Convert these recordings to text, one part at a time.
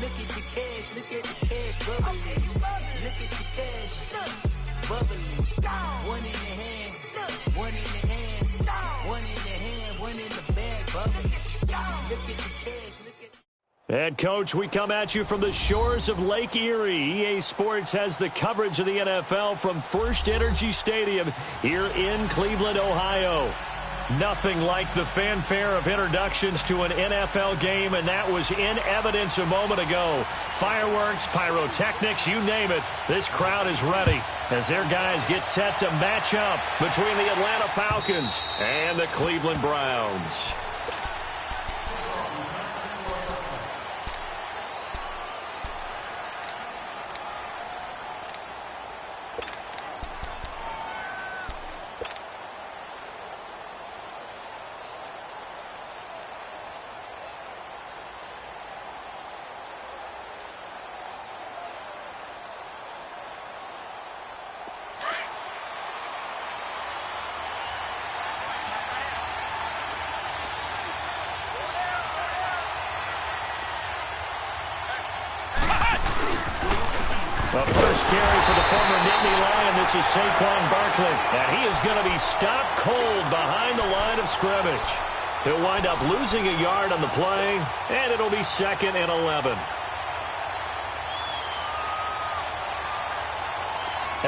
Look at the cash, look at the cash bubbling. Look at the cash, bubbling. One in the hand, one in the hand, one in the hand, one in the bag, bubbling. Look at the cash, look at. And, Coach, we come at you from the shores of Lake Erie. EA Sports has the coverage of the NFL from First Energy Stadium here in Cleveland, Ohio. Nothing like the fanfare of introductions to an NFL game, and that was in evidence a moment ago. Fireworks, pyrotechnics, you name it, this crowd is ready as their guys get set to match up between the Atlanta Falcons and the Cleveland Browns. The first carry for the former Nittany Lion. This is Saquon Barkley, and he is going to be stopped cold behind the line of scrimmage. He'll wind up losing a yard on the play, and it'll be 2nd and 11.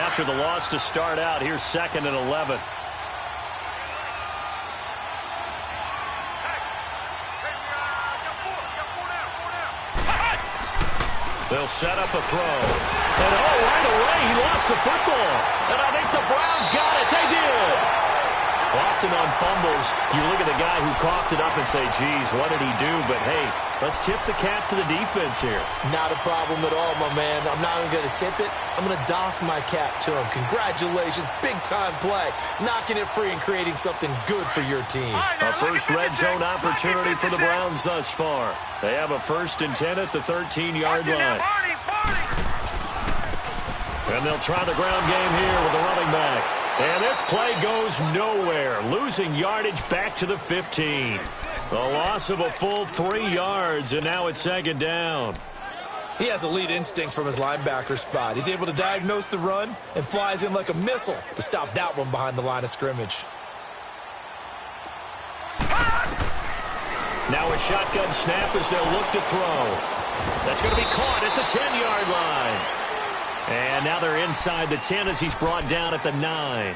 After the loss to start out, here's 2nd and 11. They'll set up a throw. And, right away, he lost the football. And I think the Browns got it. They did. Often on fumbles, you look at the guy who coughed it up and say, geez, what did he do? But, hey, let's tip the cap to the defense here. Not a problem at all, my man. I'm not even going to tip it. I'm going to doff my cap to him. Congratulations. Big-time play. Knocking it free and creating something good for your team. A first red zone opportunity for the Browns thus far. They have a 1st and 10 at the 13-yard line. And they'll try the ground game here with the running back. And this play goes nowhere, losing yardage back to the 15. The loss of a full 3 yards, and now it's 2nd down. He has elite instincts from his linebacker spot. He's able to diagnose the run and flies in like a missile to stop that one behind the line of scrimmage. Now a shotgun snap as they'll look to throw. That's going to be caught at the 10-yard line. And now they're inside the 10 as he's brought down at the 9.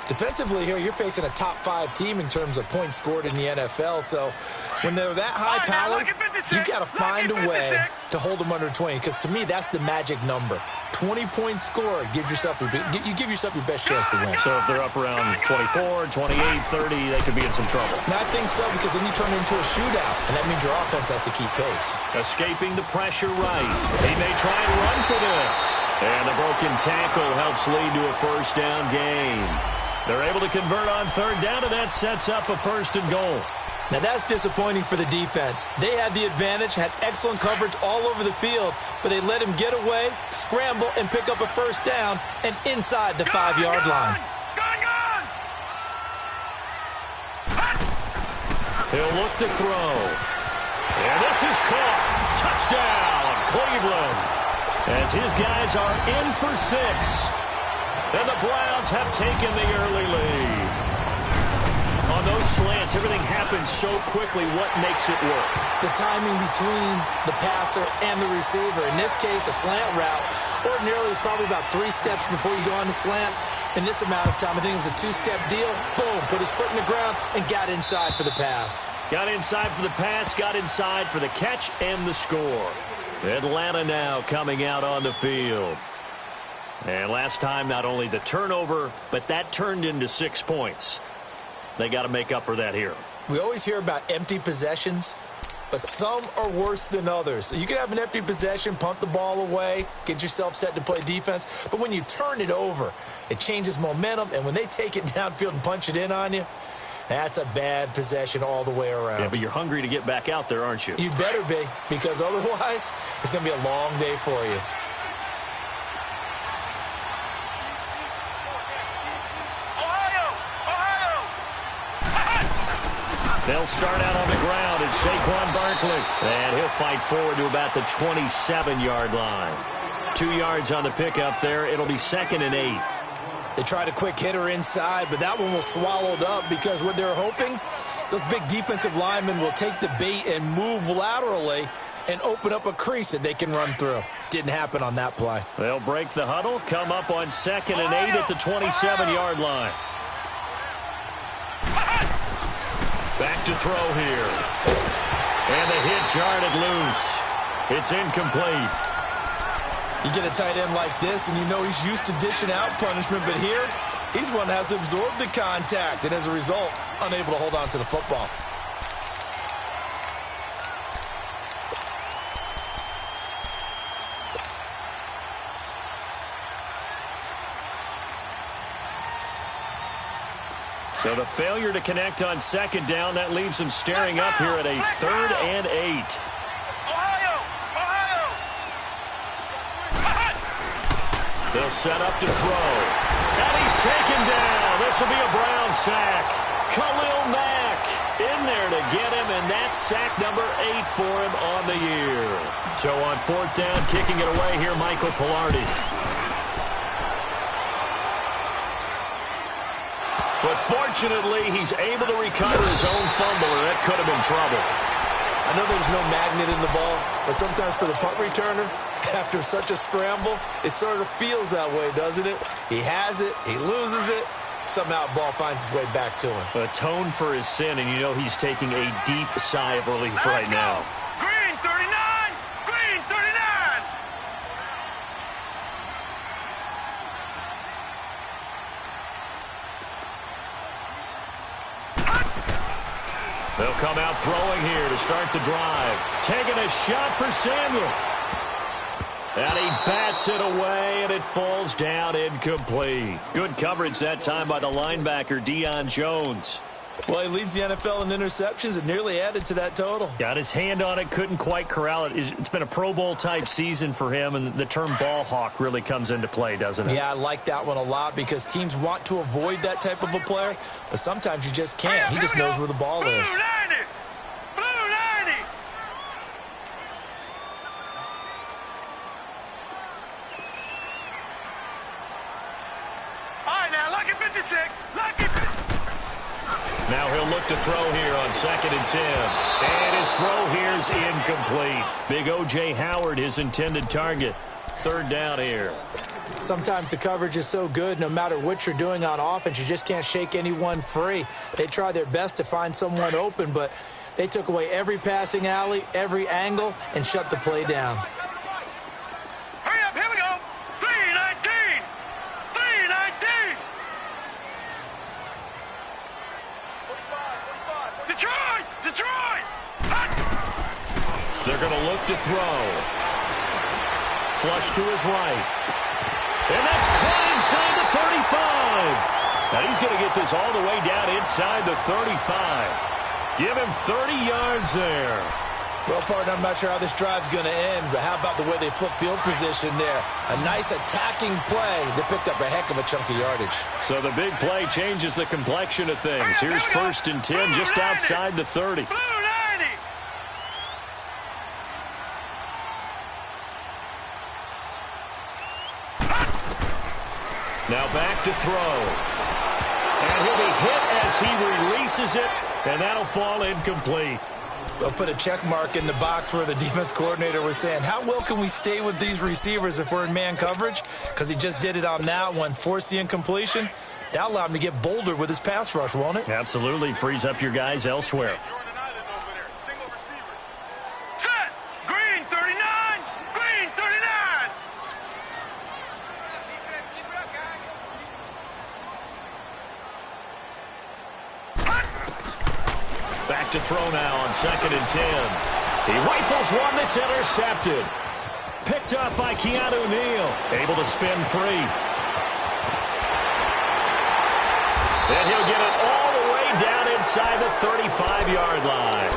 Defensively here, you're facing a top-5 team in terms of points scored in the NFL. So when they're that high-powered, you've got to find a way to hold them under 20. Because to me, that's the magic number. 20-point score gives yourself you give yourself your best chance to win. So if they're up around 24, 28, 30, they could be in some trouble. And I think so, because then you turn it into a shootout, and that means your offense has to keep pace. Escaping the pressure right. He may try and run for this. And the broken tackle helps lead to a 1st down gain. They're able to convert on 3rd down, and that sets up a 1st and goal. Now, that's disappointing for the defense. They had the advantage, had excellent coverage all over the field, but they let him get away, scramble, and pick up a 1st down, and inside the 5-yard line. He'll look to throw. And this is caught. Touchdown, Cleveland. As his guys are in for 6. And the Browns have taken the early lead. On those slants, everything happens so quickly. What makes it work? The timing between the passer and the receiver. In this case, a slant route. Ordinarily, it's probably about 3 steps before you go on the slant. In this amount of time, I think it was a 2-step deal. Boom, put his foot in the ground and got inside for the pass. Got inside for the pass, got inside for the catch and the score. Atlanta now coming out on the field. And last time, not only the turnover, but that turned into 6 points. They got to make up for that here. We always hear about empty possessions, but some are worse than others. So you can have an empty possession, punt the ball away, get yourself set to play defense. But when you turn it over, it changes momentum. And when they take it downfield and punch it in on you, that's a bad possession all the way around. Yeah, but you're hungry to get back out there, aren't you? You better be, because otherwise it's going to be a long day for you. They'll start out on the ground. It's Saquon Barkley. And he'll fight forward to about the 27-yard line. 2 yards on the pickup there. It'll be 2nd and 8. They tried a quick hitter inside, but that one was swallowed up because what they're hoping, those big defensive linemen will take the bait and move laterally and open up a crease that they can run through. Didn't happen on that play. They'll break the huddle, come up on 2nd and 8 at the 27-yard line. Back to throw here. And the hit jarred it loose. It's incomplete. You get a tight end like this, and you know he's used to dishing out punishment, but here, he's one that has to absorb the contact, and as a result, unable to hold on to the football. So the failure to connect on 2nd down, that leaves them staring up here at a 3rd and 8. They'll set up to throw. And he's taken down. This will be a Brown sack. Khalil Mack in there to get him, and that's sack number 8 for him on the year. So on 4th down, kicking it away here, Michael Pilardi. But fortunately, he's able to recover his own fumble, or that could have been trouble. I know there's no magnet in the ball, but sometimes for the punt returner, after such a scramble, it sort of feels that way, doesn't it? He has it, he loses it, somehow the ball finds its way back to him. Atone for his sin, and you know he's taking a deep sigh of relief right now. Green 39! Green 39! They'll come out throwing here to start the drive. Taking a shot for Samuel. And he bats it away, and it falls down incomplete. Good coverage that time by the linebacker, Deion Jones. Well, he leads the NFL in interceptions and nearly added to that total. Got his hand on it, couldn't quite corral it. It's been a Pro Bowl-type season for him, and the term ball hawk really comes into play, doesn't it? Yeah, I like that one a lot because teams want to avoid that type of a player, but sometimes you just can't. He just knows where the ball is. Blue 90! Blue 90! All right, now, lucky 56. Lucky 56. Now he'll look to throw here on 2nd and 10. And his throw here's incomplete. Big O.J. Howard, his intended target. 3rd down here. Sometimes the coverage is so good, no matter what you're doing on offense, you just can't shake anyone free. They try their best to find someone open, but they took away every passing alley, every angle, and shut the play down. Hurry up, here we go. 319! 319! Detroit! Detroit! They're going to look to throw. Flush to his right. And that's caught inside the 35. Now he's going to get this all the way down inside the 35. Give him 30 yards there. Well, partner, I'm not sure how this drive's going to end, but how about the way they flip field position there? A nice attacking play that picked up a heck of a chunk of yardage. So the big play changes the complexion of things. Here's 1st and 10 just outside the 30. Blue 90! Now back to throw. And he'll be hit as he releases it, and that'll fall incomplete. They'll put a check mark in the box where the defense coordinator was saying, how well can we stay with these receivers if we're in man coverage? Because he just did it on that one, forced the incompletion. That'll allow him to get bolder with his pass rush, won't it? Absolutely. Frees up your guys elsewhere. Set! Green 39! Green 39! Back to throw now on 2nd and 10. He rifles one that's intercepted. Picked up by Keanu Neal. Able to spin free. And he'll get it all the way down inside the 35-yard line.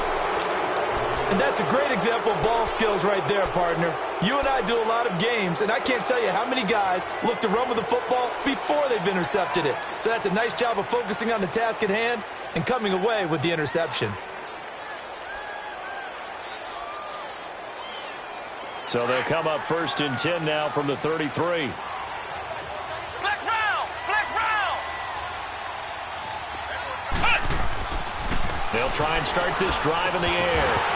And that's a great example of ball skills right there, partner. You and I do a lot of games, and I can't tell you how many guys look to run with the football before they've intercepted it. So that's a nice job of focusing on the task at hand and coming away with the interception. So they'll come up 1st and 10 now from the 33. Flex round! Flex round! They'll try and start this drive in the air.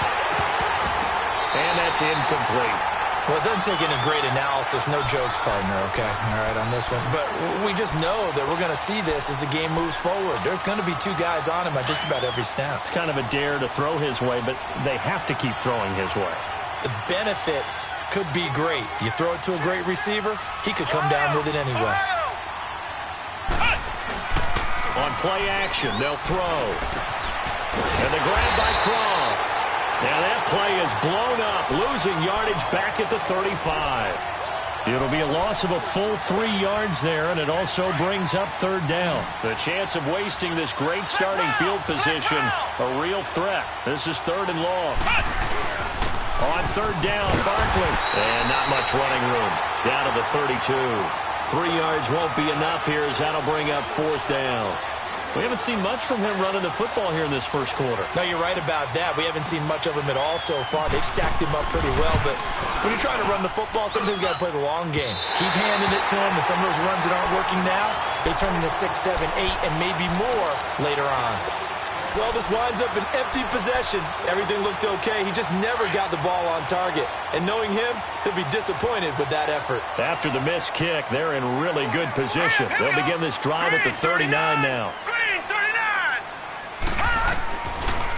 And that's incomplete. Well, it doesn't take any great analysis. No jokes, partner, okay? All right, on this one. But we just know that we're going to see this as the game moves forward. There's going to be 2 guys on him at just about every snap. It's kind of a dare to throw his way, but they have to keep throwing his way. The benefits could be great. You throw it to a great receiver, he could come down with it anyway. On play action, they'll throw. And the grab by Croft. Now that play is blown up, losing yardage back at the 35. It'll be a loss of a full 3 yards there, and it also brings up 3rd down. The chance of wasting this great starting field position, a real threat. This is 3rd and long. On 3rd down, Barkley. And not much running room. Down to the 32. 3 yards won't be enough here as that'll bring up 4th down. We haven't seen much from him running the football here in this first quarter. No, you're right about that. We haven't seen much of him at all so far. They've stacked him up pretty well, but when you're trying to run the football, sometimes you've got to play the long game. Keep handing it to him, and some of those runs that aren't working now, they turn into 6, 7, 8, and maybe more later on. Well, this winds up an empty possession. Everything looked okay. He just never got the ball on target. And knowing him, he'll be disappointed with that effort. After the missed kick, they're in really good position. They'll begin this drive at the 39 now.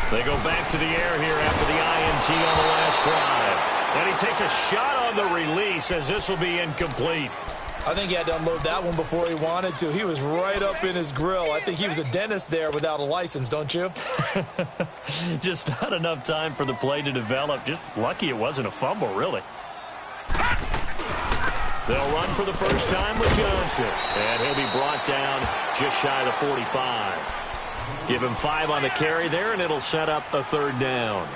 They go back to the air here after the INT on the last drive. And he takes a shot on the release as this will be incomplete. I think he had to unload that one before he wanted to. He was right up in his grill. I think he was a dentist there without a license, don't you? Just not enough time for the play to develop. Just lucky it wasn't a fumble, really. They'll run for the first time with Johnson. And he'll be brought down just shy of the 45. Give him 5 on the carry there, and it'll set up a 3rd down.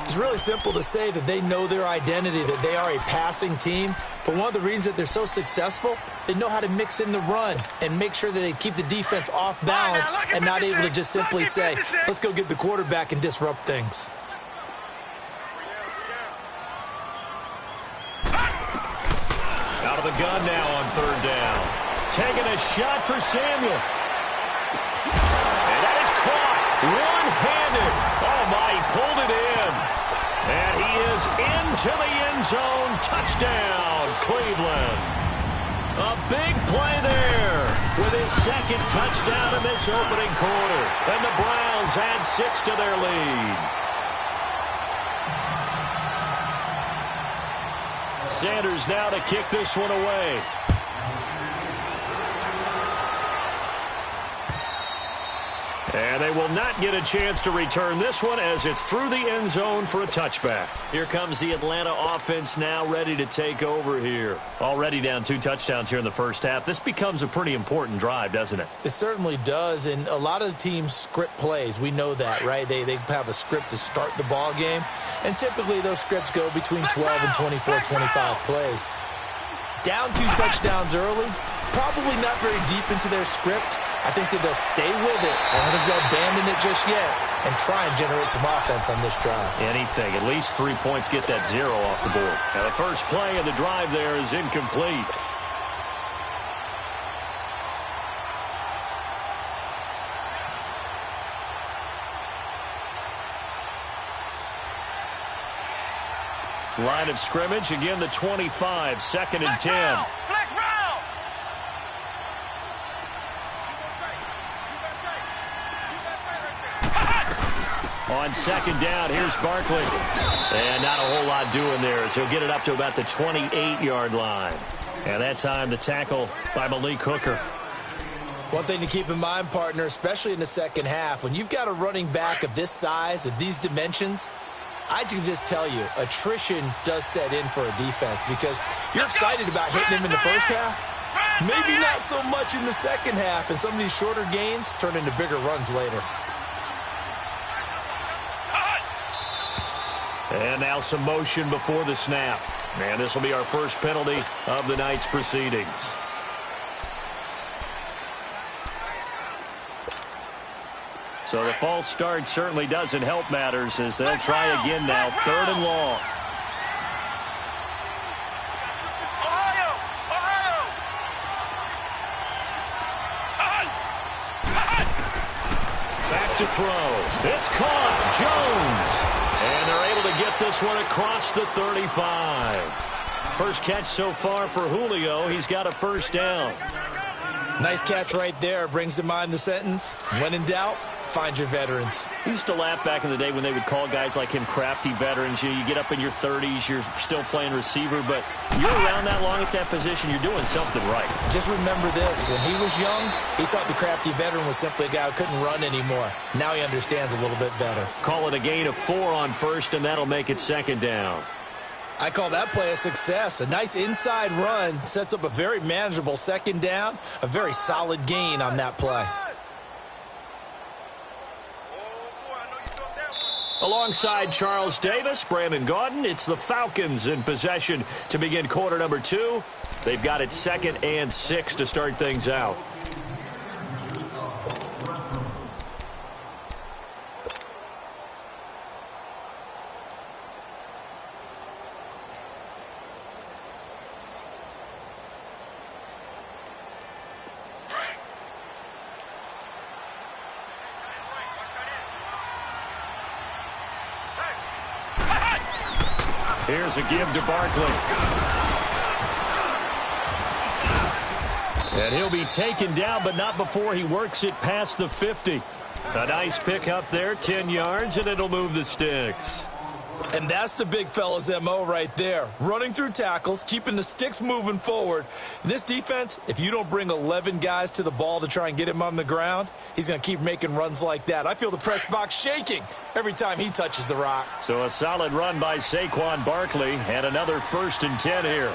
It's really simple to say that they know their identity, that they are a passing team. But one of the reasons that they're so successful, they know how to mix in the run and make sure that they keep the defense off balance and not able to just simply say, let's go get the quarterback and disrupt things. Out of the gun now on 3rd down. Taking a shot for Samuel. And that is caught one-handed. Oh, my, he pulled it in. And he is into the end zone. Touchdown, Cleveland. A big play there with his 2nd touchdown in this opening quarter. And the Browns add 6 to their lead. Sanders now to kick this one away. And they will not get a chance to return this one as it's through the end zone for a touchback. Here comes the Atlanta offense now ready to take over here. Already down 2 touchdowns here in the first half. This becomes a pretty important drive, doesn't it? It certainly does, and a lot of the teams script plays. We know that, right? They have a script to start the ball game, and typically those scripts go between 12 and 24, 25 plays. Down 2 touchdowns early, probably not very deep into their script. I think that they'll stay with it. I don't think they'll abandon it just yet and try and generate some offense on this drive. Anything. At least 3 points, get that 0 off the board. Now the first play of the drive there is incomplete. Line of scrimmage, again the 25, 2nd and 10. Flex round! On 2nd down, here's Barkley. And not a whole lot doing there as he'll get it up to about the 28-yard line. And that time the tackle by Malik Hooker. One thing to keep in mind, partner, especially in the second half, when you've got a running back of this size, of these dimensions, I can just tell you, attrition does set in for a defense because you're excited about hitting him in the first half. Maybe not so much in the second half, and some of these shorter gains turn into bigger runs later. And now some motion before the snap. And this will be our first penalty of the night's proceedings. So the false start certainly doesn't help matters as they'll try again now. 3rd and long. Back to throw. It's caught. Jones. And they're able to get this one across the 35. First catch so far for Julio. He's got a first down. Nice catch right there. Brings to mind the sentence, when in doubt, find your veterans. We used to laugh back in the day when they would call guys like him crafty veterans. You get up in your 30s, you're still playing receiver, but you're around that long at that position, you're doing something right. Just remember this. When he was young, he thought the crafty veteran was simply a guy who couldn't run anymore. Now he understands a little bit better. Call it a gain of 4 on first, and that'll make it 2nd down. I call that play a success. A nice inside run sets up a very manageable 2nd down, a very solid gain on that play. Alongside Charles Davis, Brandon Gaudin, it's the Falcons in possession to begin quarter number 2. They've got it 2nd and 6 to start things out. Here's a give to Barkley. And he'll be taken down, but not before he works it past the 50. A nice pick up there, 10 yards, and it'll move the sticks. And that's the big fella's MO right there. Running through tackles, keeping the sticks moving forward. This defense, if you don't bring 11 guys to the ball to try and get him on the ground, he's going to keep making runs like that. I feel the press box shaking every time he touches the rock. So a solid run by Saquon Barkley, and another 1st and 10 here.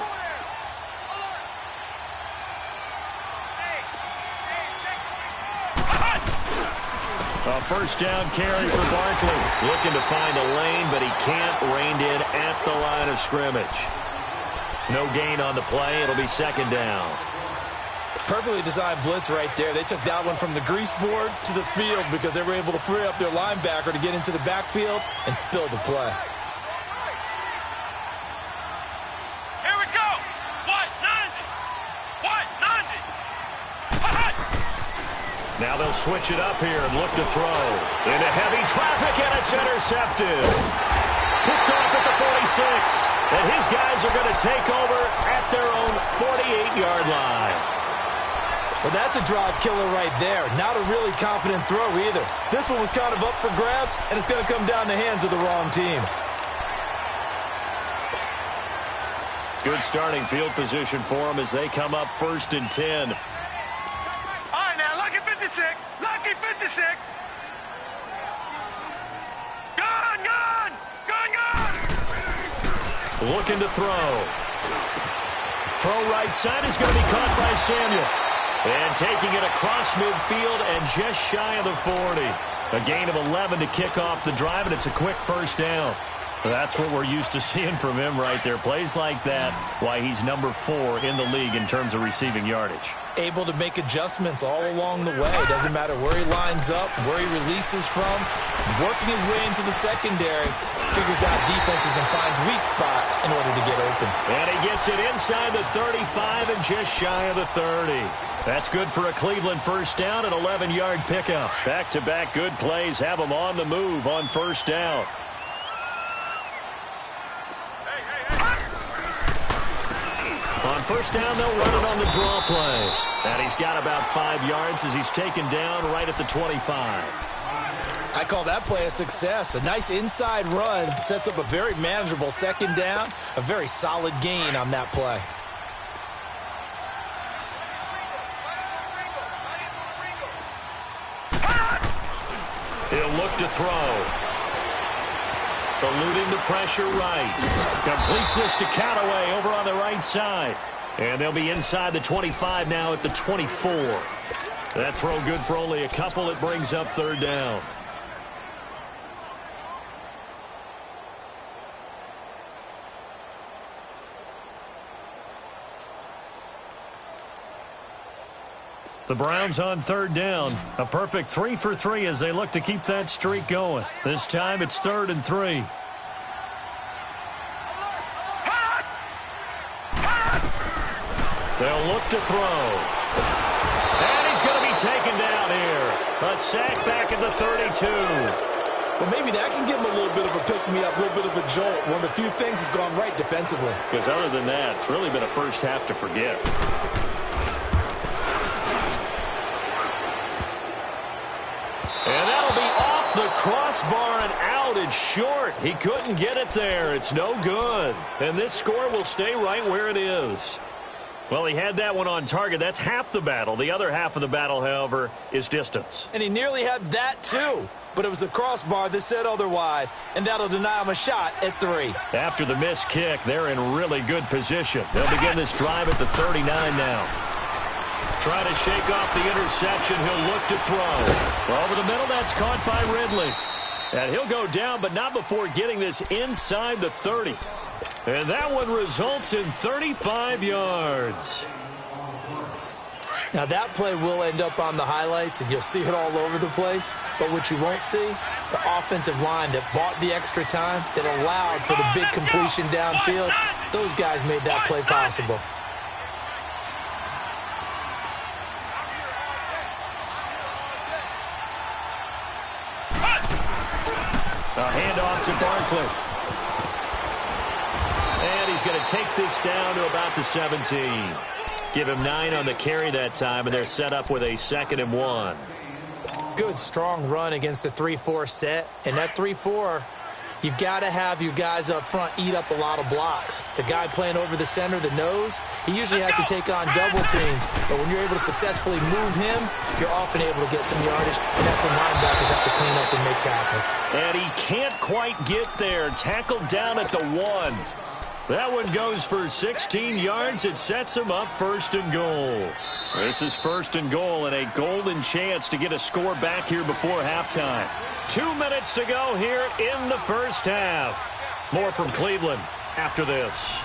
A first down carry for Barkley. Looking to find a lane, but he can't. Reined in at the line of scrimmage. No gain on the play. It'll be 2nd down. Perfectly designed blitz right there. They took that one from the grease board to the field because they were able to free up their linebacker to get into the backfield and spill the play. Here we go. What? 90. What? 90. Now they'll switch it up here and look to throw. Into heavy traffic, and it's intercepted. Picked off at the 46. And his guys are going to take over at their own 48-yard line. Well, that's a drive killer right there. Not a really confident throw either. This one was kind of up for grabs, and it's going to come down the hands of the wrong team. Good starting field position for them as they come up 1st and 10. All right, now, lucky 56. Lucky 56. Gone, gone. Gone, gone. Looking to throw. Throw right side is going to be caught by Samuel. And taking it across midfield and just shy of the 40. A gain of 11 to kick off the drive, and it's a quick first down. That's what we're used to seeing from him right there. Plays like that, why he's number 4 in the league in terms of receiving yardage. Able to make adjustments all along the way. Doesn't matter where he lines up, where he releases from. Working his way into the secondary. Figures out defenses and finds weak spots in order to get open. And he gets it inside the 35 and just shy of the 30. That's good for a Cleveland first down, an 11-yard pickup. Back-to-back good plays have them on the move on first down. On first down, they'll run it on the draw play. And he's got about 5 yards as he's taken down right at the 25. I call that play a success. A nice inside run sets up a very manageable 2nd down. A very solid gain on that play. He'll look to throw. Eluding the pressure right. Completes this to Callaway over on the right side. And they'll be inside the 25 now at the 24. That throw good for only a couple. It brings up 3rd down. The Browns on third down. A perfect 3 for 3 as they look to keep that streak going. This time it's 3rd and 3. They'll look to throw. And he's going to be taken down here. A sack back at the 32. Well, maybe that can give him a little bit of a pick-me-up, a little bit of a jolt. One of the few things has gone right defensively. Because other than that, it's really been a first half to forget. And that'll be off the crossbar and out. It's short. He couldn't get it there. It's no good. And this score will stay right where it is. Well, he had that one on target. That's half the battle. The other half of the battle, however, is distance. And he nearly had that, too. But it was the crossbar that said otherwise. And that'll deny him a shot at 3. After the missed kick, they're in really good position. They'll begin this drive at the 39 now. Trying to shake off the interception. He'll look to throw. Over the middle, that's caught by Ridley. And he'll go down, but not before getting this inside the 30. And that one results in 35 yards. Now, that play will end up on the highlights, and you'll see it all over the place. But what you won't see, the offensive line that bought the extra time, that allowed for the big completion downfield, those guys made that play possible. A handoff to Barkley. And he's going to take this down to about the 17. Give him 9 on the carry that time, and they're set up with a 2nd and 1. Good, strong run against the 3-4 set. And that 3-4, you've got to have your guys up front eat up a lot of blocks. The guy playing over the center, the nose, he usually has to take on double teams. But when you're able to successfully move him, you're often able to get some yardage, and that's when linebackers have to clean up and make tackles. And he can't quite get there. Tackled down at the 1. That one goes for 16 yards. It sets him up 1st and goal. This is 1st and goal and a golden chance to get a score back here before halftime. 2 minutes to go here in the first half. More from Cleveland after this.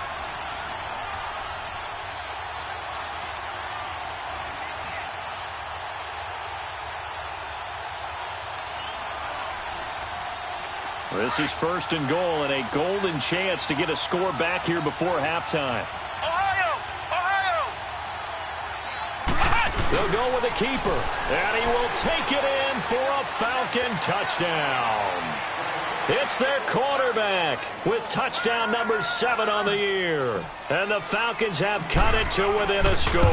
This is 1st and goal and a golden chance to get a score back here before halftime. Ohio! They'll go with a keeper, and he will take it in for a Falcon touchdown. It's their quarterback with touchdown number 7 on the year. And the Falcons have cut it to within a score.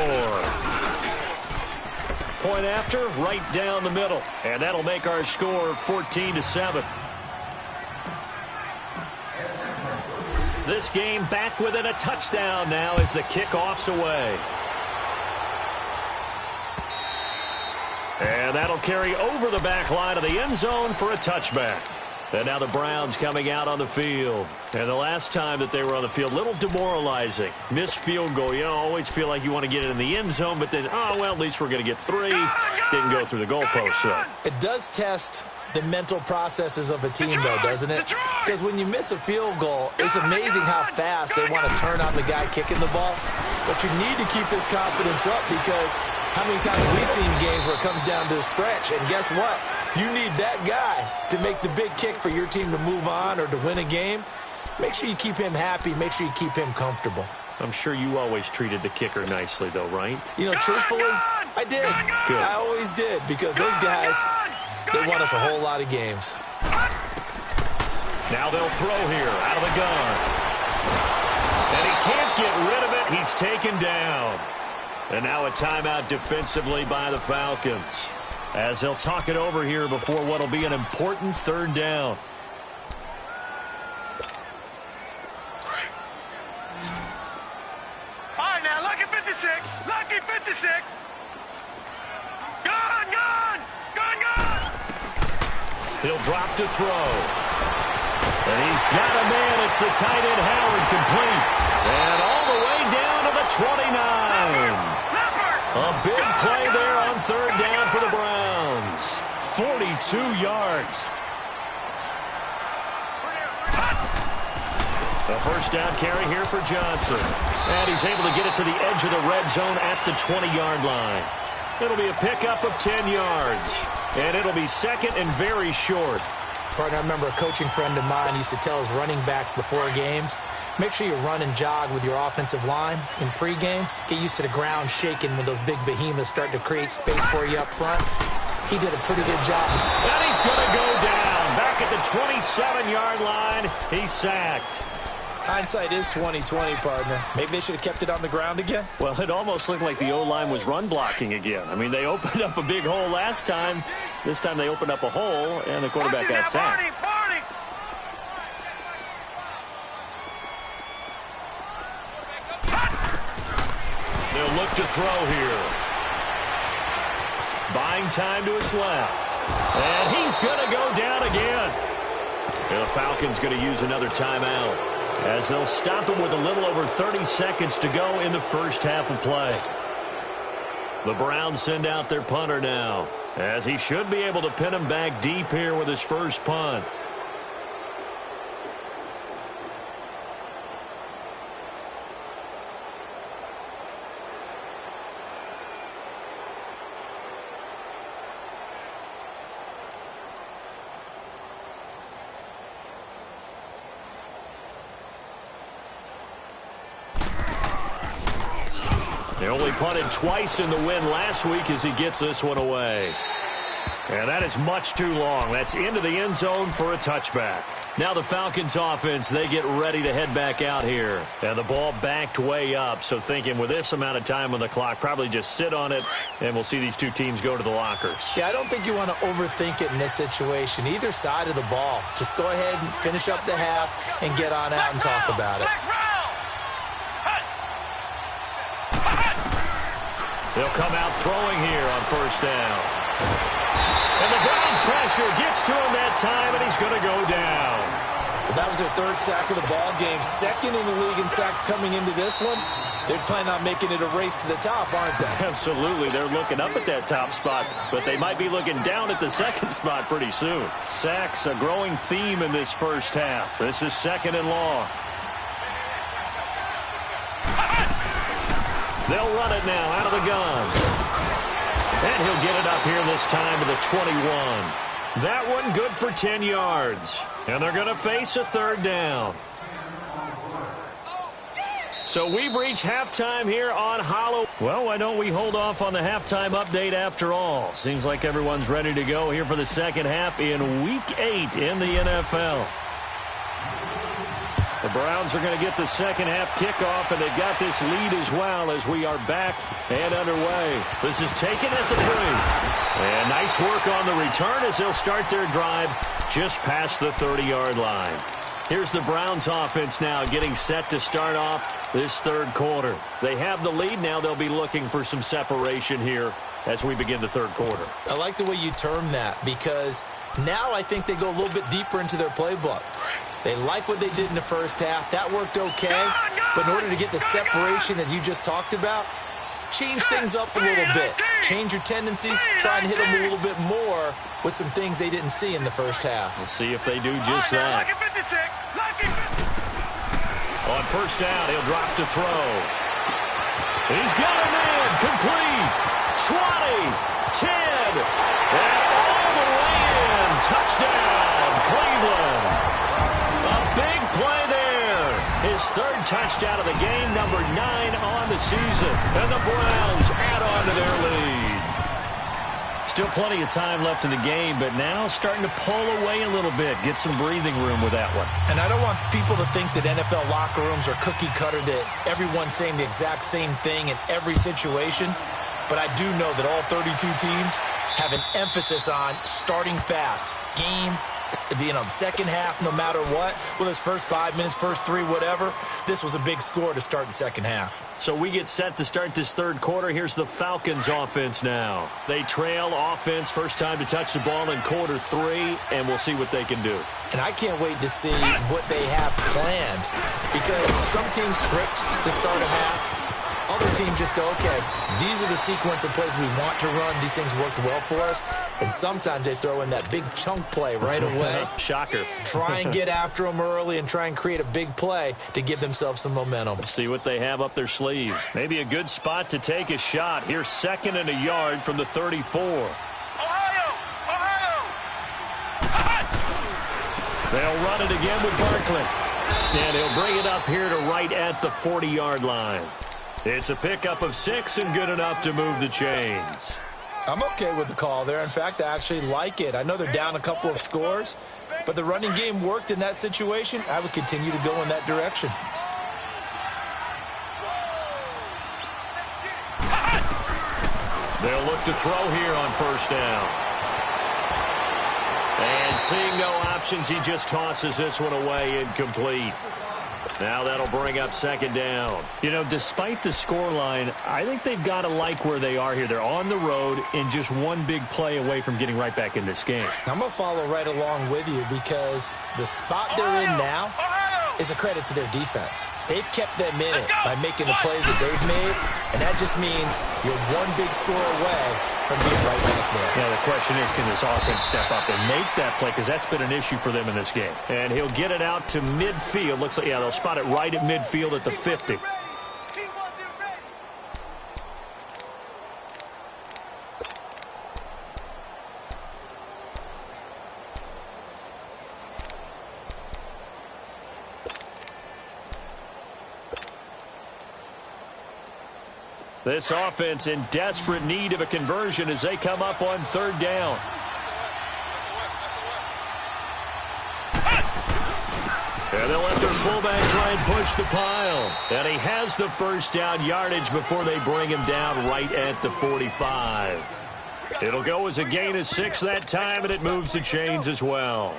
Point after, right down the middle. And that'll make our score 14-7. This game back within a touchdown now as the kickoff's away. And that'll carry over the back line of the end zone for a touchback. And now the Browns coming out on the field. And the last time that they were on the field, a little demoralizing. Missed field goal. You always feel like you want to get it in the end zone, but then, oh, well, at least we're going to get 3. Didn't go through the goalpost, so. It does test the mental processes of a team, though, doesn't it? Because when you miss a field goal, it's amazing how fast they want to turn on the guy kicking the ball. But you need to keep his confidence up because how many times have we seen games where it comes down to the stretch? And guess what? You need that guy to make the big kick for your team to move on or to win a game. Make sure you keep him happy. Make sure you keep him comfortable. I'm sure you always treated the kicker nicely, though, right? You know, truthfully, I did. Good. I always did because those guys, they won us a whole lot of games. Now they'll throw here out of the gun. And he can't get rid of it. He's taken down. And now a timeout defensively by the Falcons, as they'll talk it over here before what will be an important 3rd down. All right, now, lucky 56. Lucky 56. Gun! He'll drop to throw. And he's got a man. It's the tight end, Howard, complete. And all the way down to the 29. A big play there on 3rd down for the Browns. 42 yards. A 1st down carry here for Johnson. And he's able to get it to the edge of the red zone at the 20-yard line. It'll be a pickup of 10 yards. And it'll be second and very short. Partner, I remember a coaching friend of mine used to tell his running backs before games, make sure you run and jog with your offensive line in pregame. Get used to the ground shaking when those big behemoths start to create space for you up front. He did a pretty good job. And he's going to go down. Back at the 27-yard line, he's sacked. Hindsight is 20/20, partner. Maybe they should have kept it on the ground again. Well, it almost looked like the O-line was run blocking again. I mean, they opened up a big hole last time. This time they opened up a hole, and the quarterback got sacked. They'll look to throw here. Buying time to his left. And he's going to go down again. And the Falcons going to use another timeout, as they'll stop him with a little over 30 seconds to go in the first half of play. The Browns send out their punter now, as he should be able to pin him back deep here with his first punt. They only punted twice in the win last week as he gets this one away. And that is much too long. That's into the end zone for a touchback. Now the Falcons offense, they get ready to head back out here. And the ball backed way up. So thinking with this amount of time on the clock, probably just sit on it, and we'll see these two teams go to the lockers. Yeah, I don't think you want to overthink it in this situation. Either side of the ball. Just go ahead and finish up the half and get on out and talk about it. They'll come out throwing here on first down. And the Browns pressure gets to him that time, and he's going to go down. Well, that was their third sack of the ball game. Second in the league in sacks coming into this one. They're planning on making it a race to the top, aren't they? Absolutely. They're looking up at that top spot, but they might be looking down at the second spot pretty soon. Sacks, a growing theme in this first half. This is second and long. They'll run it now out of the gun. And he'll get it up here this time to the 21. That one good for 10 yards. And they're going to face a third down. So we've reached halftime here on Halloween. Well, why don't we hold off on the halftime update after all? Seems like everyone's ready to go here for the second half in Week 8 in the NFL. The Browns are going to get the second half kickoff, and they've got this lead as well as we are back and underway. This is taken at the 3. And nice work on the return as they'll start their drive just past the 30-yard line. Here's the Browns offense now getting set to start off this third quarter. They have the lead now. They'll be looking for some separation here as we begin the third quarter. I like the way you term that, because now I think they go a little bit deeper into their playbook. They like what they did in the first half. That worked okay. But in order to get the separation that you just talked about, change things up a little bit. Change your tendencies. Try and hit them a little bit more with some things they didn't see in the first half. We'll see if they do just that. On first down, he'll drop to throw. He's got a man. Complete. 20. 10. And all the way in. Touchdown, Cleveland. A big play there. His third touchdown of the game, number 9 on the season. And the Browns add on to their lead. Still plenty of time left in the game, but now starting to pull away a little bit. Get some breathing room with that one. And I don't want people to think that NFL locker rooms are cookie cutter, that everyone's saying the exact same thing in every situation. But I do know that all 32 teams have an emphasis on starting fast. Game, the second half, no matter what, whether it's first 5 minutes, first 3, whatever, this was a big score to start the second half. So we get set to start this third quarter. Here's the Falcons offense now. They trail offense, first time to touch the ball in quarter 3, and we'll see what they can do. And I can't wait to see what they have planned, because some teams script to start a half. Other teams just go, okay, these are the sequence of plays we want to run. These things worked well for us. And sometimes they throw in that big chunk play right away. Shocker. Try and get after them early and try and create a big play to give themselves some momentum. See what they have up their sleeve. Maybe a good spot to take a shot. Here's 2nd and a yard from the 34. Ohio! They'll run it again with Barkley. And he'll bring it up here to right at the 40-yard line. It's a pickup of 6 and good enough to move the chains. I'm okay with the call there. In fact, I actually like it. I know they're down a couple of scores, but the running game worked in that situation. I would continue to go in that direction. They'll look to throw here on 1st down. And seeing no options, he just tosses this one away, incomplete. Now that'll bring up 2nd down. You know, despite the scoreline, I think they've got to like where they are here. They're on the road and just one big play away from getting right back in this game. I'm going to follow right along with you because the spot they're in now is a credit to their defense. They've kept them in it by making the plays that they've made, and that just means you're one big score away from being right back there. Yeah, the question is, can this offense step up and make that play? Because that's been an issue for them in this game. And he'll get it out to midfield. Looks like, yeah, they'll spot it right at midfield at the 50. This offense in desperate need of a conversion as they come up on 3rd down. And they'll let their fullback try and push the pile. And he has the 1st down yardage before they bring him down right at the 45. It'll go as a gain of 6 that time, and it moves the chains as well.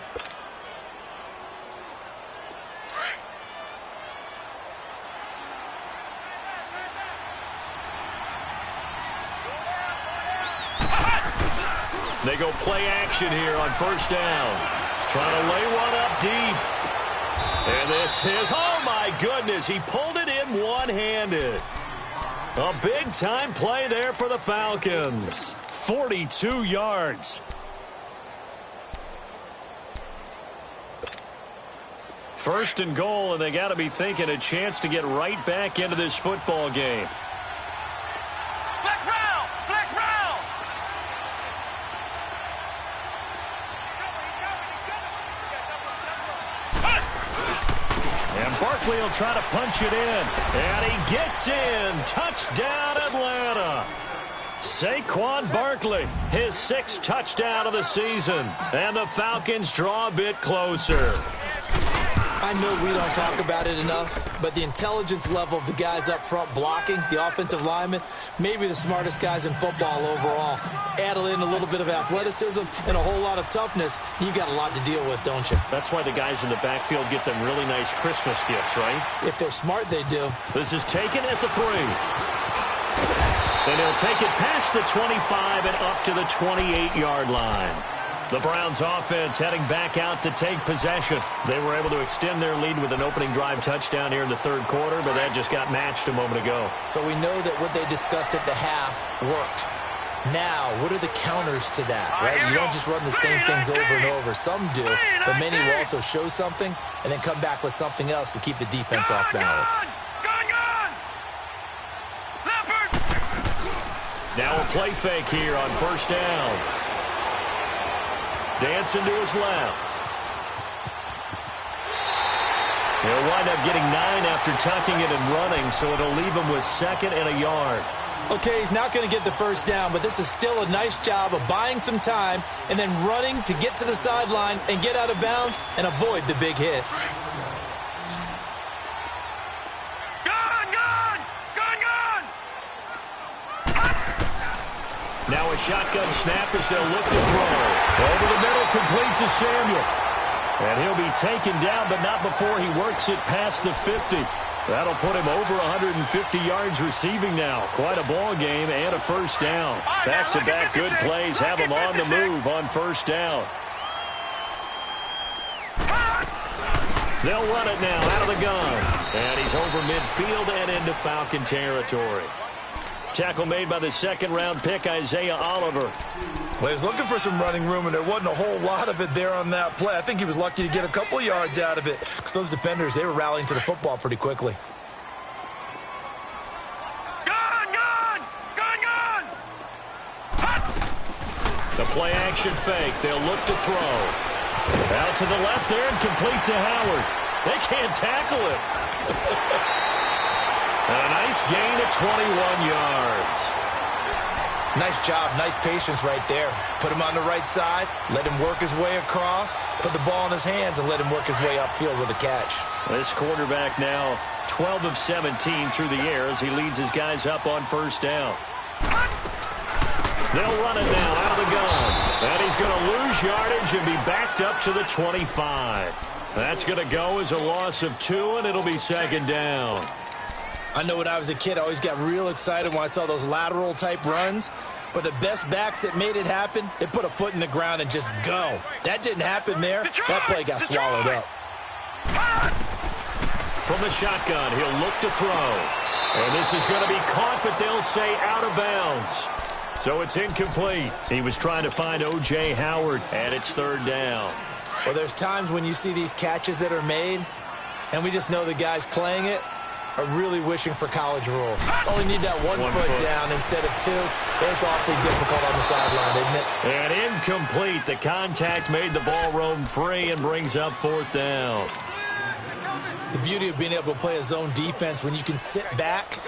They go play action here on 1st down. Trying to lay one up deep. And this is, oh my goodness, he pulled it in one-handed. A big-time play there for the Falcons. 42 yards. First and goal, and they got to be thinking a chance to get right back into this football game. Barkley will try to punch it in. And he gets in. Touchdown, Atlanta. Saquon Barkley, his 6th touchdown of the season. And the Falcons draw a bit closer. I know we don't talk about it enough, but the intelligence level of the guys up front blocking, the offensive linemen, maybe the smartest guys in football overall. Add in a little bit of athleticism and a whole lot of toughness, you've got a lot to deal with, don't you? That's why the guys in the backfield get them really nice Christmas gifts, right? If they're smart, they do. This is taken at the 3. And he'll take it past the 25 and up to the 28-yard line. The Browns offense heading back out to take possession. They were able to extend their lead with an opening drive touchdown here in the 3rd quarter, but that just got matched a moment ago. So we know that what they discussed at the half worked. Now, what are the counters to that, right? You don't just run the same things over and over. Some do, but many will also show something and then come back with something else to keep the defense off balance. Now a play fake here on 1st down. Dancing to his left. He'll wind up getting 9 after tucking it and running, so it'll leave him with 2nd and a yard. Okay, he's not going to get the 1st down, but this is still a nice job of buying some time and then running to get to the sideline and get out of bounds and avoid the big hit. Now a shotgun snap as they'll look to throw. Over the middle, complete to Samuel. And he'll be taken down, but not before he works it past the 50. That'll put him over 150 yards receiving now. Quite a ball game and a 1st down. Back-to-back good plays have him on the move on 1st down. They'll run it now out of the gun. And he's over midfield and into Falcon territory. Tackle made by the second-round pick, Isaiah Oliver. Well, he was looking for some running room, and there wasn't a whole lot of it there on that play. I think he was lucky to get a couple of yards out of it because those defenders, they were rallying to the football pretty quickly. The play-action fake. They'll look to throw. Out to the left there and complete to Howard. They can't tackle him. And a nice gain of 21 yards. Nice job. Nice patience right there. Put him on the right side. Let him work his way across. Put the ball in his hands and let him work his way upfield with a catch. This quarterback now 12 of 17 through the air as he leads his guys up on first down. They'll run it now out of the gun. And he's going to lose yardage and be backed up to the 25. That's going to go as a loss of 2, and it'll be second down. I know when I was a kid, I always got real excited when I saw those lateral-type runs. But the best backs that made it happen, they put a foot in the ground and just go. That didn't happen there. That play got swallowed up. From the shotgun, he'll look to throw. And this is going to be caught, but they'll say out of bounds. So it's incomplete. He was trying to find O.J. Howard, and it's third down. Well, there's times when you see these catches that are made, and we just know the guys playing it are really wishing for college rules. Only need that one foot down instead of 2. It's awfully difficult on the sideline, isn't it? And incomplete. The contact made the ball roam free and brings up fourth down. The beauty of being able to play a zone defense when you can sit back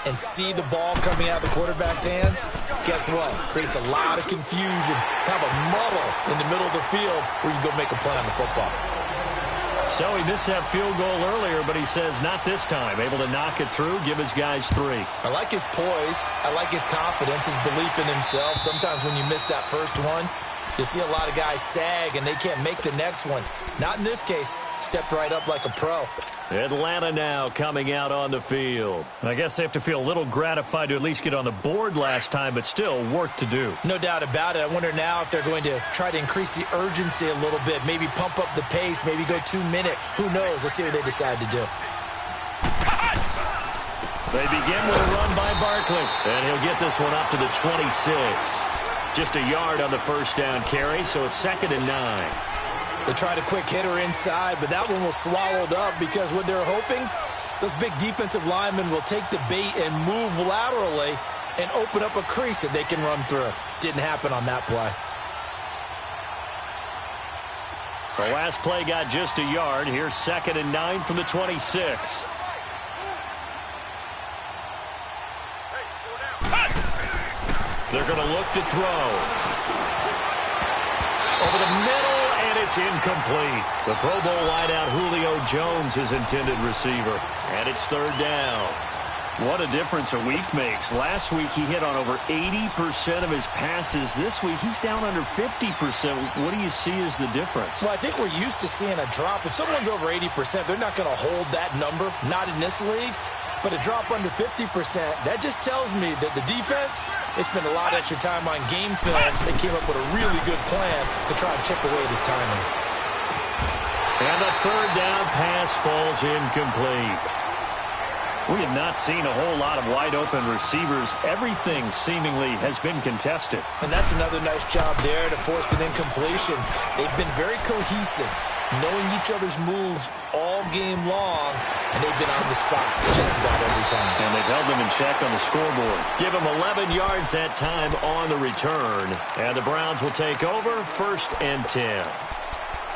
and see the ball coming out of the quarterback's hands, guess what? Creates a lot of confusion, kind of a muddle in the middle of the field where you go make a play on the football. So he missed that field goal earlier, but he says not this time. Able to knock it through, give his guys 3. I like his poise. I like his confidence, his belief in himself. Sometimes when you miss that first one, you see a lot of guys sag and they can't make the next one. Not in this case. Stepped right up like a pro. Atlanta now coming out on the field. I guess they have to feel a little gratified to at least get on the board last time, but still work to do. No doubt about it. I wonder now if they're going to try to increase the urgency a little bit, maybe pump up the pace, maybe go 2-minute. Who knows? Let's see what they decide to do. They begin with a run by Barkley, and he'll get this one up to the 26. Just a yard on the first down carry, so it's 2nd and 9. They tried a quick hitter inside, but that one was swallowed up because what they're hoping, those big defensive linemen will take the bait and move laterally and open up a crease that they can run through. Didn't happen on that play. The last play got just a yard. Here's 2nd and 9 from the 26. They're going to look to throw. Over the middle, and it's incomplete. The Pro Bowl wideout Julio Jones is intended receiver. And it's third down. What a difference a week makes. Last week he hit on over 80% of his passes. This week he's down under 50%. What do you see as the difference? Well, I think we're used to seeing a drop. If someone's over 80%, they're not going to hold that number. Not in this league. But a drop under 50%, that just tells me that the defense, they spent a lot of extra time on game films and came up with a really good plan to try and chip away at his timing. And the third down pass falls incomplete. We have not seen a whole lot of wide-open receivers. Everything seemingly has been contested. And that's another nice job there to force an incompletion. They've been very cohesive, knowing each other's moves all game long, and they've been on the spot just about every time. And they've held them in check on the scoreboard. Give them 11 yards that time on the return. And the Browns will take over 1st and 10.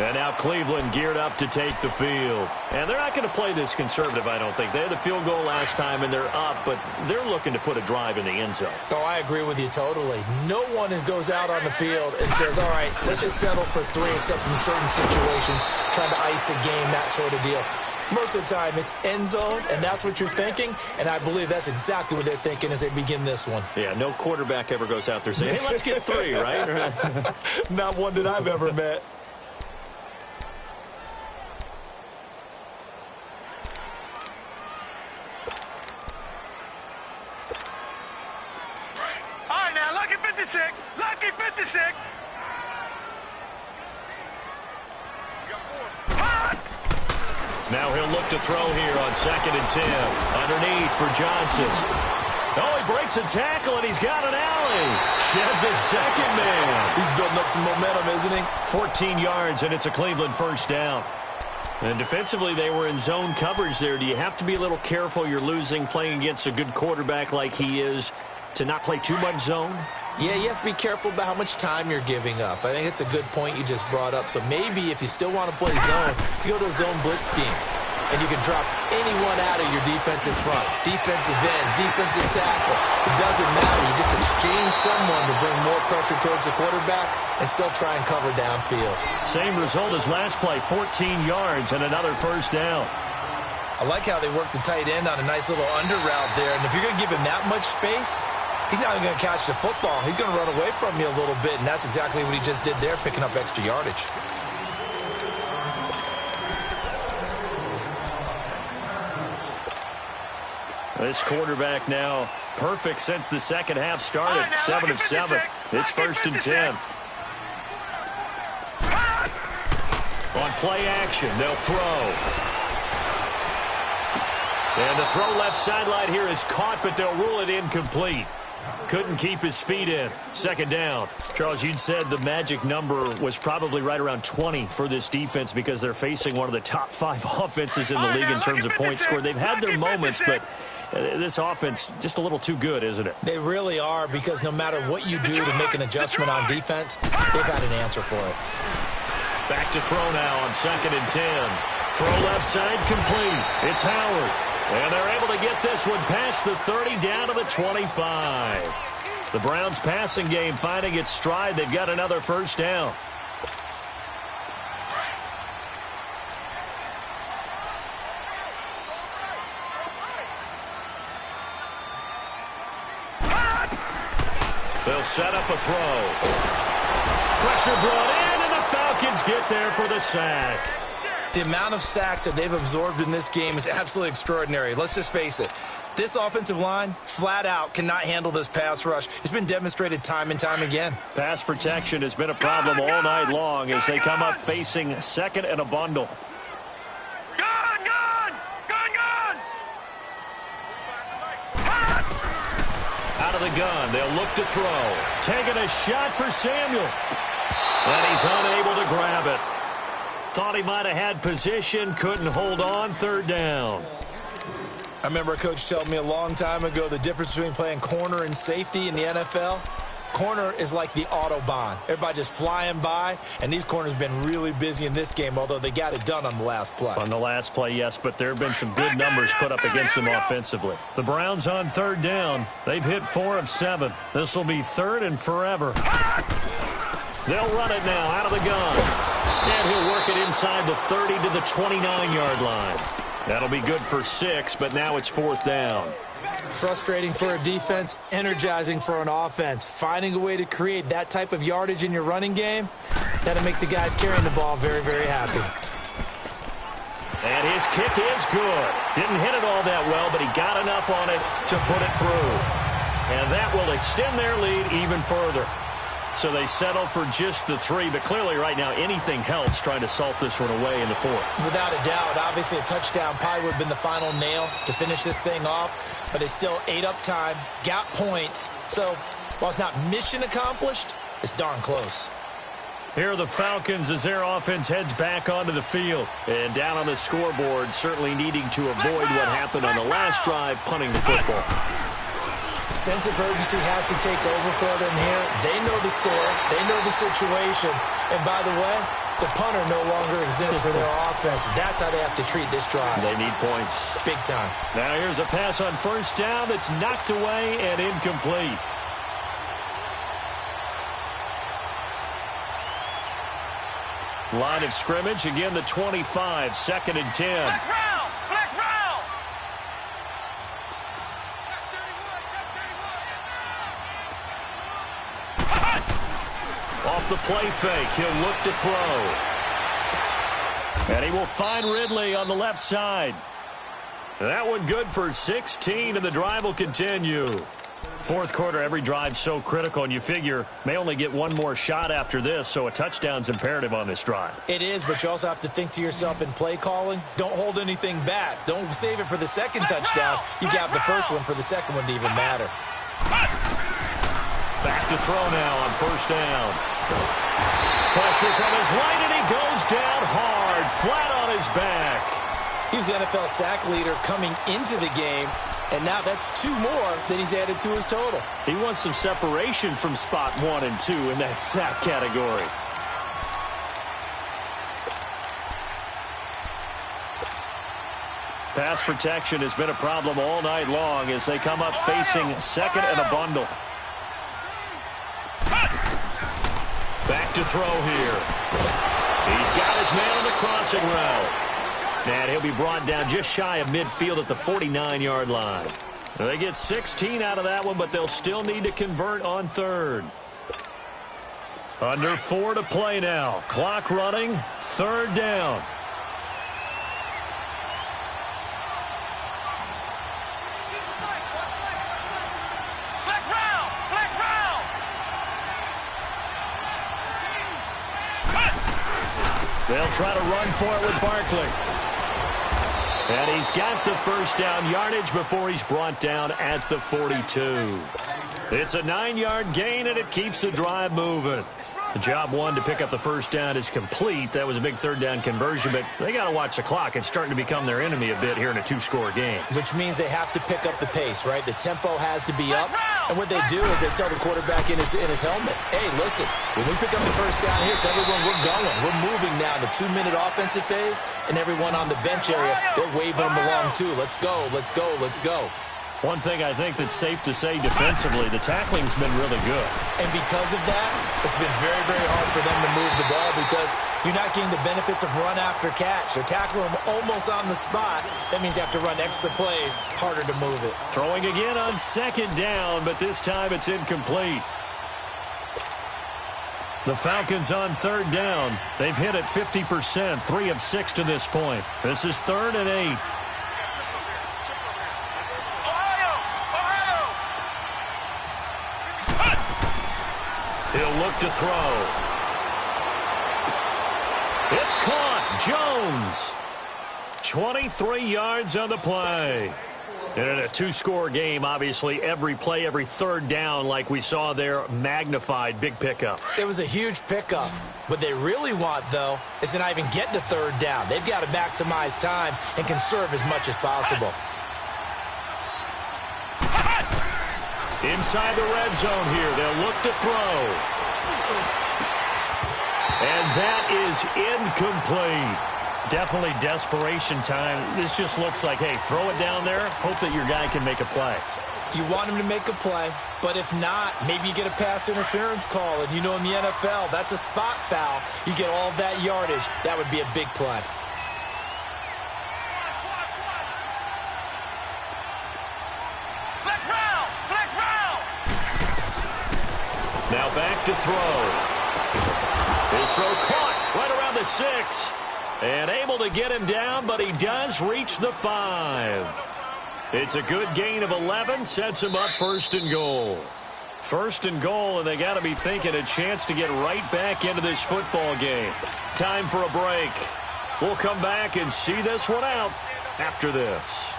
And now Cleveland geared up to take the field. And they're not going to play this conservative, I don't think. They had the field goal last time, and they're up, but they're looking to put a drive in the end zone. Oh, I agree with you totally. No one goes out on the field and says, all right, let's just settle for 3, except in certain situations, trying to ice a game, that sort of deal. Most of the time, it's end zone, and that's what you're thinking, and I believe that's exactly what they're thinking as they begin this one. Yeah, no quarterback ever goes out there saying, hey, let's get 3, right? Not one that I've ever met. Lucky 56! Lucky 56! Now he'll look to throw here on 2nd and 10. Underneath for Johnson. Oh, he breaks a tackle, and he's got an alley. Sheds a second man. He's building up some momentum, isn't he? 14 yards, and it's a Cleveland first down. And defensively, they were in zone coverage there. Do you have to be a little careful? You're losing, playing against a good quarterback like he is, to not play too much zone? Yeah, you have to be careful about how much time you're giving up. I think it's a good point you just brought up. So maybe if you still want to play zone, you go to a zone blitz scheme. And you can drop anyone out of your defensive front. Defensive end, defensive tackle. It doesn't matter. You just exchange someone to bring more pressure towards the quarterback and still try and cover downfield. Same result as last play, 14 yards and another first down. I like how they work the tight end on a nice little under route there. And if you're going to give him that much space, he's not going to catch the football. He's going to run away from you a little bit, and that's exactly what he just did there, picking up extra yardage. This quarterback now perfect since the second half started. 7 of 7. It's 1st and 10. On play action, they'll throw. And the throw left sideline here is caught, but they'll rule it incomplete. Couldn't keep his feet in. 2nd down. Charles, you'd said the magic number was probably right around 20 for this defense because they're facing one of the top 5 offenses in the league in terms of points scored. They've had their moments, but this offense just a little too good, isn't it? They really are, because no matter what you do to make an adjustment on defense, they've got an answer for it. Back to throw now on 2nd and 10. Throw left side complete. It's Howard. And they're able to get this one past the 30 down to the 25. The Browns passing game finding its stride. They've got another first down. They'll set up a throw. Pressure brought in, and the Falcons get there for the sack. The amount of sacks that they've absorbed in this game is absolutely extraordinary. Let's just face it. This offensive line, flat out, cannot handle this pass rush. It's been demonstrated time and time again. Pass protection has been a problem all night long as they come up facing 2nd and a bundle. Gun, gun! Gun, gun! Out of the gun, they'll look to throw. Taking a shot for Samuel. And he's unable to grab it. Thought he might have had position, couldn't hold on. 3rd down. I remember a coach telling me a long time ago the difference between playing corner and safety in the NFL. Corner is like the Autobahn. Everybody just flying by, and these corners have been really busy in this game, although they got it done on the last play. On the last play, yes, but there have been some good numbers put up against them offensively. The Browns on 3rd down. They've hit 4 of 7. This will be 3rd and forever. They'll run it now out of the gun. And he'll work it inside the 30 to the 29-yard line. That'll be good for 6, but now it's 4th down. Frustrating for a defense, energizing for an offense. Finding a way to create that type of yardage in your running game, that'll make the guys carrying the ball very, very happy. And his kick is good. Didn't hit it all that well, but he got enough on it to put it through. And that will extend their lead even further. So they settle for just the 3, but clearly right now anything helps trying to salt this one away in the 4th. Without a doubt, obviously a touchdown probably would have been the final nail to finish this thing off, but it's still ate up time, got points. So while it's not mission accomplished, it's darn close. Here are the Falcons as their offense heads back onto the field. And down on the scoreboard, certainly needing to avoid what happened on the last drive, punting the football. Sense of urgency has to take over for them here. They know the score. They know the situation. And by the way, the punter no longer exists for their offense. That's how they have to treat this drive. They need points. Big time. Now here's a pass on 1st down that's knocked away and incomplete. Line of scrimmage, again the 25, 2nd and 10. Flex round! Flex round! Off the play fake, he'll look to throw. And he will find Ridley on the left side. That one good for 16, and the drive will continue. Fourth quarter, every drive's so critical, and you figure may only get one more shot after this, so a touchdown's imperative on this drive. It is, but you also have to think to yourself in play calling, don't hold anything back. Don't save it for the second touchdown. You got the first one for the second one to even matter. Back to throw now on first down. Pressure from his right, and he goes down hard, flat on his back. He was the NFL sack leader coming into the game, and now that's 2 more that he's added to his total. He wants some separation from spot 1 and 2 in that sack category. Pass protection has been a problem all night long as they come up facing second and a bundle. Back to throw here. He's got his man on the crossing route. And he'll be brought down just shy of midfield at the 49-yard line. They get 16 out of that one, but they'll still need to convert on third. Under 4 to play now. Clock running. Third down. They'll try to run for it with Barkley. And he's got the first down yardage before he's brought down at the 42. It's a 9-yard gain, and it keeps the drive moving. The job one to pick up the first down is complete. That was a big third down conversion, but they got to watch the clock. It's starting to become their enemy a bit here in a 2-score game. Which means they have to pick up the pace, right? The tempo has to be up. And what they do is they tell the quarterback in his helmet, hey, listen, when we pick up the first down here, tell everyone we're going. We're moving now to 2-minute offensive phase, and everyone on the bench area, they're waving them along too. Let's go, let's go, let's go. One thing I think that's safe to say defensively, the tackling's been really good. And because of that, it's been very, very hard for them to move the ball because you're not getting the benefits of run after catch. They're tackling them almost on the spot. That means you have to run extra plays, harder to move it. Throwing again on second down, but this time it's incomplete. The Falcons on third down. They've hit it 50%, 3 of 6 to this point. This is 3rd and 8. He'll look to throw. It's caught. Jones. 23 yards on the play. And in a 2-score game, obviously, every play, every third down, like we saw there, magnified, big pickup. It was a huge pickup. What they really want, though, is to not even get to third down. They've got to maximize time and conserve as much as possible. Inside the red zone here, they'll look to throw. And that is incomplete. Definitely desperation time. This just looks like, hey, throw it down there, hope that your guy can make a play. You want him to make a play, but if not, maybe you get a pass interference call. And you know in the NFL, that's a spot foul. You get all that yardage. That would be a big play. Now back to throw. His throw caught right around the 6. And able to get him down, but he does reach the 5. It's a good gain of 11, sets him up 1st and goal. 1st and goal, and they got to be thinking a chance to get right back into this football game. Time for a break. We'll come back and see this one out after this.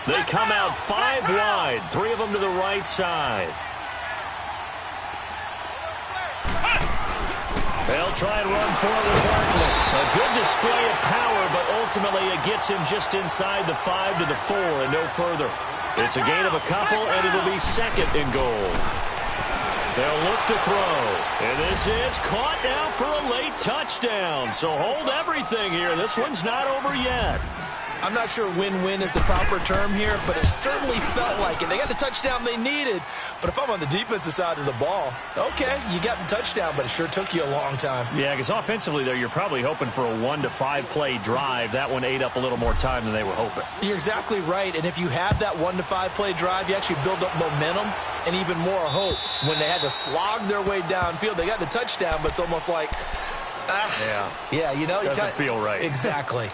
They come out 5 wide, 3 of them to the right side. They'll try and run for it with Barkley. A good display of power, but ultimately it gets him just inside the 5 to the 4 and no further. It's a gain of a couple, and it'll be 2nd and goal. They'll look to throw. And this is caught now for a late touchdown. So hold everything here. This one's not over yet. I'm not sure win-win is the proper term here, but it certainly felt like it. They got the touchdown they needed, but if I'm on the defensive side of the ball, okay, you got the touchdown, but it sure took you a long time. Yeah, because offensively, though, you're probably hoping for a 1 to 5 play drive. That one ate up a little more time than they were hoping. You're exactly right, and if you have that 1 to 5 play drive, you actually build up momentum and even more hope. When they had to slog their way downfield, they got the touchdown, but it's almost like, yeah, you know, doesn't feel right. Exactly.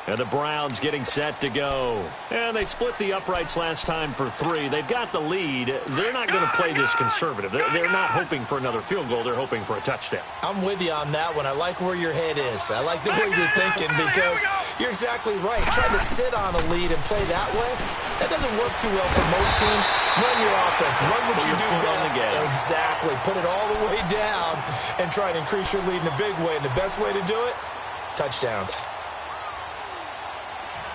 And the Browns getting set to go. And they split the uprights last time for 3. They've got the lead. They're not going to play this conservative. They're not hoping for another field goal. They're hoping for a touchdown. I'm with you on that one. I like where your head is. I like the way you're thinking because you're exactly right. Trying to sit on a lead and play that way, that doesn't work too well for most teams. Run your offense. Run what you do best. Exactly. Put it all the way down and try and increase your lead in a big way. And the best way to do it, touchdowns.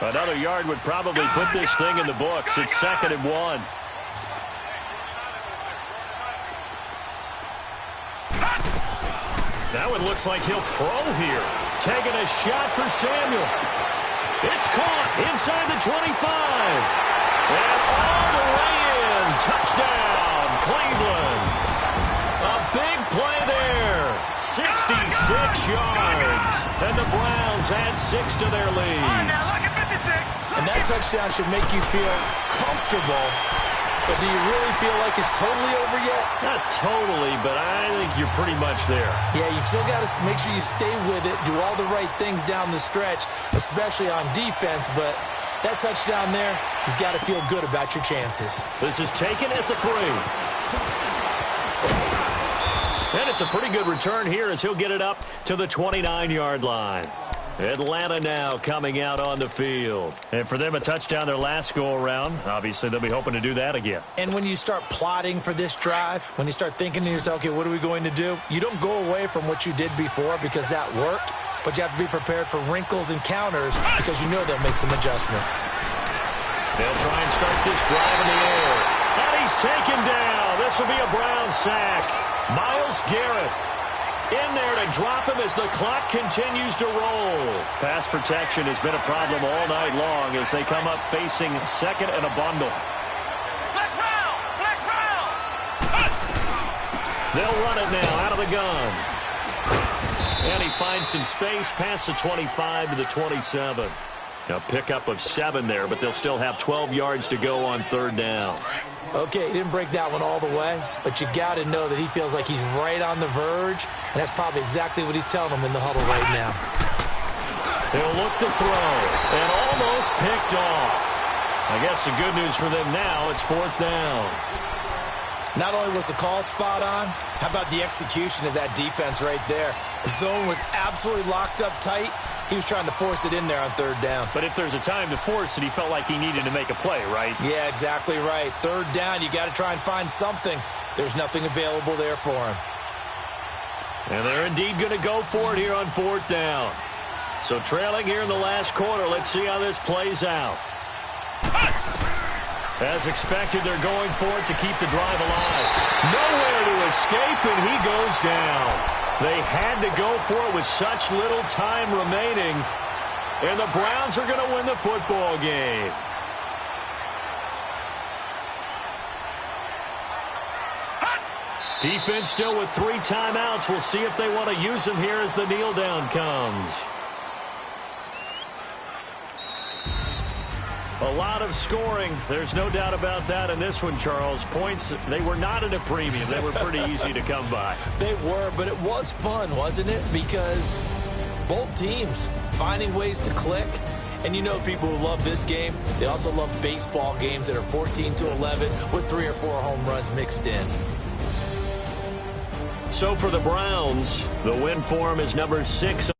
Another yard would probably put this thing in the books. It's 2nd and 1. That one looks like he'll throw here. Taking a shot for Samuel. It's caught inside the 25. And all the way in. Touchdown, Cleveland. A big play there. 66 yards. And the Browns add 6 to their lead. And that touchdown should make you feel comfortable. But do you really feel like it's totally over yet? Not totally, but I think you're pretty much there. Yeah, you've still got to make sure you stay with it, do all the right things down the stretch, especially on defense. But that touchdown there, you've got to feel good about your chances. This is taken at the 3. And it's a pretty good return here as he'll get it up to the 29-yard line. Atlanta now coming out on the field. And for them, a touchdown their last go-around. Obviously, they'll be hoping to do that again. And when you start plotting for this drive, when you start thinking to yourself, okay, what are we going to do? You don't go away from what you did before because that worked, but you have to be prepared for wrinkles and counters because you know they'll make some adjustments. They'll try and start this drive in the air. And he's taken down. This will be a Brown sack. Myles Garrett in there to drop him as the clock continues to roll. Pass protection has been a problem all night long as they come up facing 2nd and a bundle. Let's round! Let's round! They'll run it now out of the gun. And he finds some space past the 25 to the 27. A pickup of 7 there, but they'll still have 12 yards to go on 3rd down. Okay, he didn't break that one all the way, but you got to know that he feels like he's right on the verge, and that's probably exactly what he's telling them in the huddle right now. He'll look to throw, and almost picked off. I guess the good news for them now, it's 4th down. Not only was the call spot on, how about the execution of that defense right there? The zone was absolutely locked up tight. He was trying to force it in there on 3rd down. But if there's a time to force it, he felt like he needed to make a play, right? Yeah, exactly right. 3rd down, you got to try and find something. There's nothing available there for him. And they're indeed going to go for it here on 4th down. So trailing here in the last quarter, let's see how this plays out. As expected, they're going for it to keep the drive alive. Nowhere to escape, and he goes down. They had to go for it with such little time remaining. And the Browns are going to win the football game. Defense still with 3 timeouts. We'll see if they want to use them here as the kneel down comes. A lot of scoring. There's no doubt about that in this one, Charles. Points, they were not at a premium. They were pretty easy to come by. They were, but it was fun, wasn't it? Because both teams finding ways to click. And you know people who love this game, they also love baseball games that are 14-11 with 3 or 4 home runs mixed in. So for the Browns, the win for them is number 6.